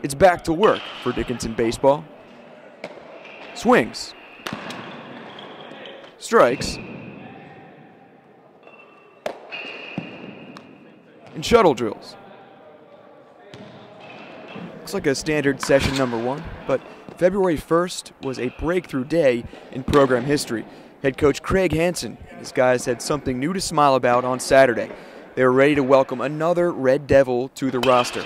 It's back to work for Dickinson Baseball. Swings. Strikes. And shuttle drills. Looks like a standard session number 1, but February 1st was a breakthrough day in program history. Head coach Craig Hansen and his guys had something new to smile about on Saturday. They were ready to welcome another Red Devil to the roster.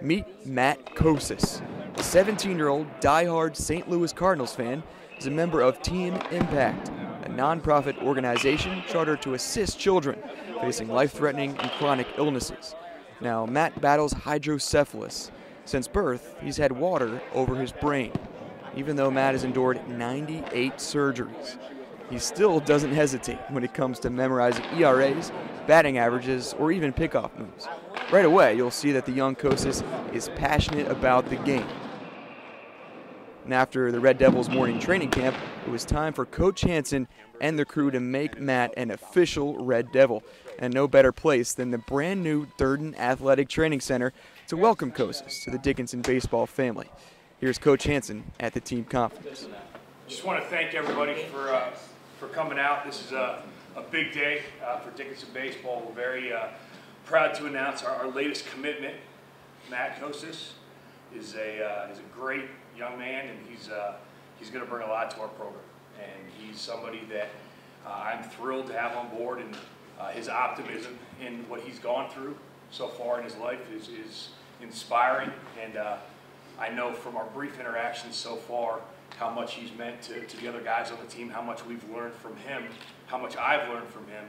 Meet Matt Kocsis. The 17-year-old diehard St. Louis Cardinals fan is a member of Team Impact, a nonprofit organization chartered to assist children facing life-threatening and chronic illnesses. Now, Matt battles hydrocephalus. Since birth, he's had water over his brain. Even though Matt has endured 98 surgeries, he still doesn't hesitate when it comes to memorizing ERAs, batting averages, or even pickoff moves. Right away, you'll see that the young Kocsis is passionate about the game. And after the Red Devils' morning training camp, it was time for Coach Hansen and the crew to make Matt an official Red Devil. And no better place than the brand new Durden Athletic Training Center to welcome Kocsis to the Dickinson Baseball family. Here's Coach Hansen at the team conference. Just want to thank everybody for coming out. This is a big day for Dickinson Baseball. We're very proud to announce our latest commitment. Matt Kocsis is a great young man, and he's going to bring a lot to our program. And he's somebody that I'm thrilled to have on board, and his optimism in what he's gone through so far in his life is inspiring. And I know from our brief interactions so far how much he's meant to the other guys on the team, how much we've learned from him, how much I've learned from him.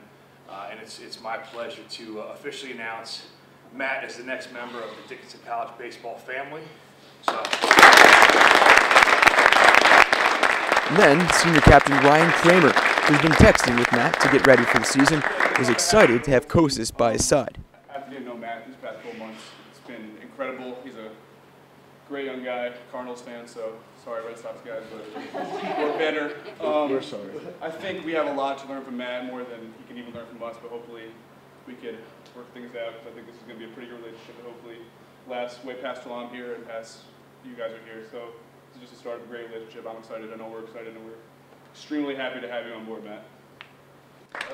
And it's my pleasure to officially announce Matt as the next member of the Dickinson College baseball family. So. And then, senior captain Ryan Kramer, who's been texting with Matt to get ready for the season, was excited to have Kocsis by his side. After getting to know Matt these past 12 months, it's been incredible. He's a great young guy, Cardinals fan, so sorry Red Sox guys, but we're better. We're sorry. I think we have a lot to learn from Matt, more than he can even learn from us, but hopefully we could work things out, because I think this is going to be a pretty good relationship that hopefully lasts way past till I'm here and past you guys are here. So this is just the start of a great relationship. I'm excited. I know we're excited, and we're extremely happy to have you on board, Matt.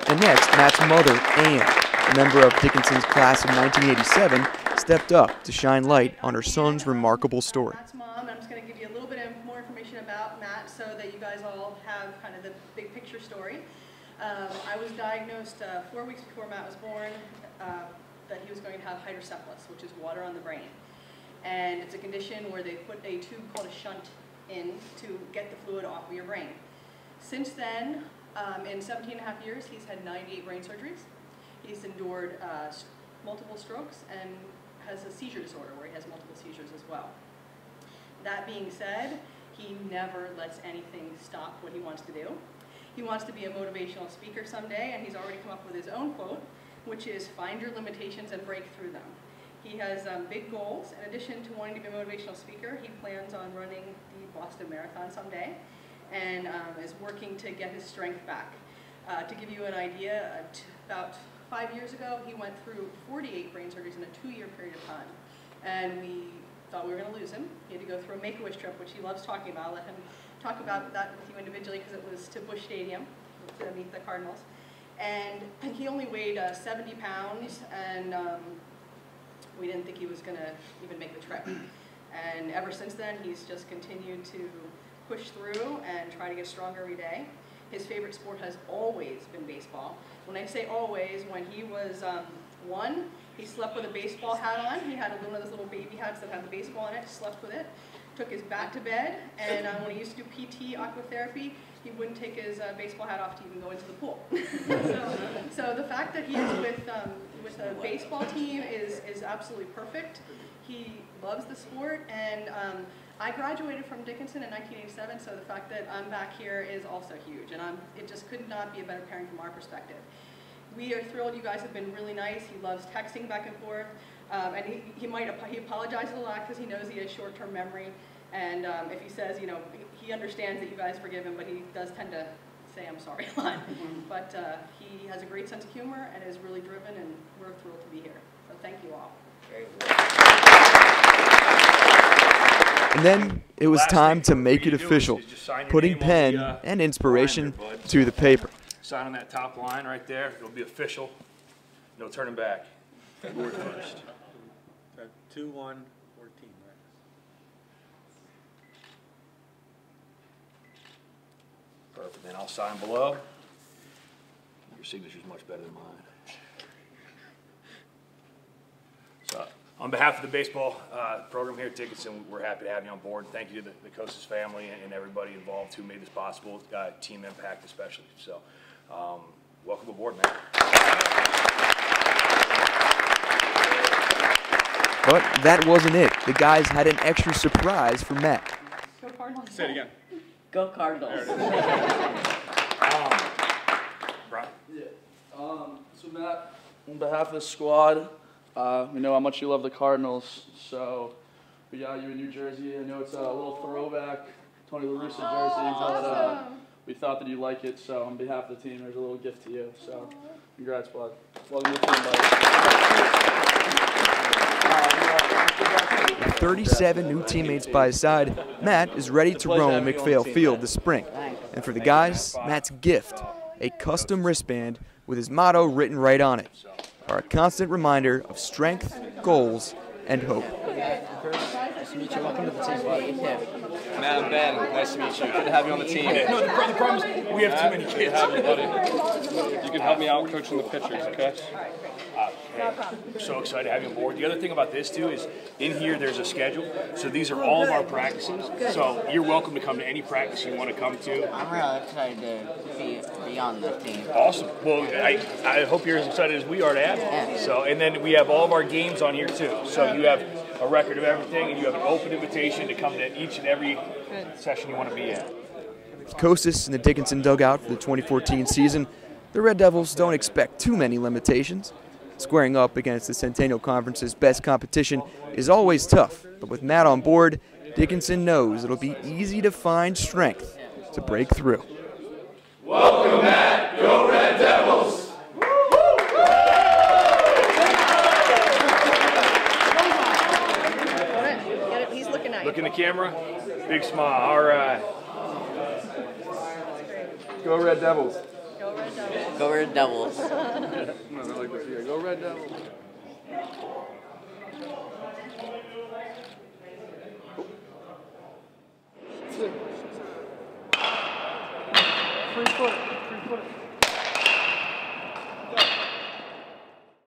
And next, Matt's mother, Ann, a member of Dickinson's class of 1987, stepped up to shine light on her son's remarkable story. Matt's mom. I'm just going to give you a little bit more information about Matt so that you guys all have kind of the big picture story. I was diagnosed 4 weeks before Matt was born that he was going to have hydrocephalus, which is water on the brain. And it's a condition where they put a tube called a shunt in to get the fluid off of your brain. Since then, in 17 and a half years, he's had 98 brain surgeries. He's endured multiple strokes and has a seizure disorder where he has multiple seizures as well. That being said, he never lets anything stop what he wants to do. He wants to be a motivational speaker someday, and he's already come up with his own quote, which is, "Find your limitations and break through them." He has big goals. In addition to wanting to be a motivational speaker, he plans on running the Boston Marathon someday, and is working to get his strength back. To give you an idea, about 5 years ago, he went through 48 brain surgeries in a 2-year period of time, and we thought we were going to lose him. He had to go through a Make-A-Wish trip, which he loves talking about. I'll let him talk about that with you individually, because it was to Busch Stadium to meet the Cardinals. And he only weighed 70 pounds, and we didn't think he was going to even make the trip. And ever since then, he's just continued to push through and try to get stronger every day. His favorite sport has always been baseball. When I say always, when he was 1, he slept with a baseball hat on. He had one of those little baby hats that had the baseball in it, slept with it, took his bat to bed, and when he used to do PT, aquatherapy, he wouldn't take his baseball hat off to even go into the pool. so the fact that he is with a baseball team is absolutely perfect. He loves the sport, and I graduated from Dickinson in 1987, so the fact that I'm back here is also huge, and it just could not be a better pairing from our perspective. We are thrilled. You guys have been really nice. He loves texting back and forth, and he apologizes a lot because he knows he has short-term memory, and if he says, you know, he understands that you guys forgive him, but he does tend to say I'm sorry a lot. But he has a great sense of humor and is really driven, and we're thrilled to be here. So thank you all. And then it was Last time thing to for make you it to do official, is just sign your putting name on pen the, and inspiration binder, bud. to the paper. Sign on that top line right there. It'll be official. No turning back. February 1st. 2/1/14, right? Perfect. Then I'll sign below. Your signature's much better than mine. So, on behalf of the baseball program here at Dickinson, we're happy to have you on board. Thank you to the Kocsis family and everybody involved who made this possible, Team Impact especially. So, welcome aboard, man. But that wasn't it. The guys had an extra surprise for Matt. Go Cardinals. Say it again. Go Cardinals. Brian? So Matt, on behalf of the squad, we know how much you love the Cardinals, so we got you a New Jersey. I know it's a little throwback Tony La Russa jersey, but we thought that you'd like it, so on behalf of the team, there's a little gift to you. So congrats, bud. Welcome to the team, buddy. 37 new teammates by his side, Matt is ready to roam McPhail Field this spring. And for the guys, Matt's gift, a custom wristband with his motto written right on it, are a constant reminder of strength, goals, and hope. Nice to meet you. Welcome to the team, buddy. Matt, I'm Ben. Nice to meet you. Good to have you on the team. No, the problem is we have too many kids. Good to have you, buddy. You can help me out coaching the pitchers, okay? I'm so excited to have you on board. The other thing about this, too, is in here there's a schedule. So these are all of our practices. So you're welcome to come to any practice you want to come to. I'm really excited to be on the team. Awesome. Well, I hope you're as excited as we are to have you. Yeah. So, and then we have all of our games on here, too. So you have a record of everything, and you have an open invitation to come to each and every session you want to be at. Kocsis in the Dickinson dugout for the 2014 season, the Red Devils don't expect too many limitations. Squaring up against the Centennial Conference's best competition is always tough, but with Matt on board, Dickinson knows it'll be easy to find strength to break through. Welcome, Matt. Go Red Devils! He's looking at you. Look in the camera. Big smile. All right. Go Red Devils. Go Red Devils. Go Red Devils. I like this here. Go Red Devils. Free foot.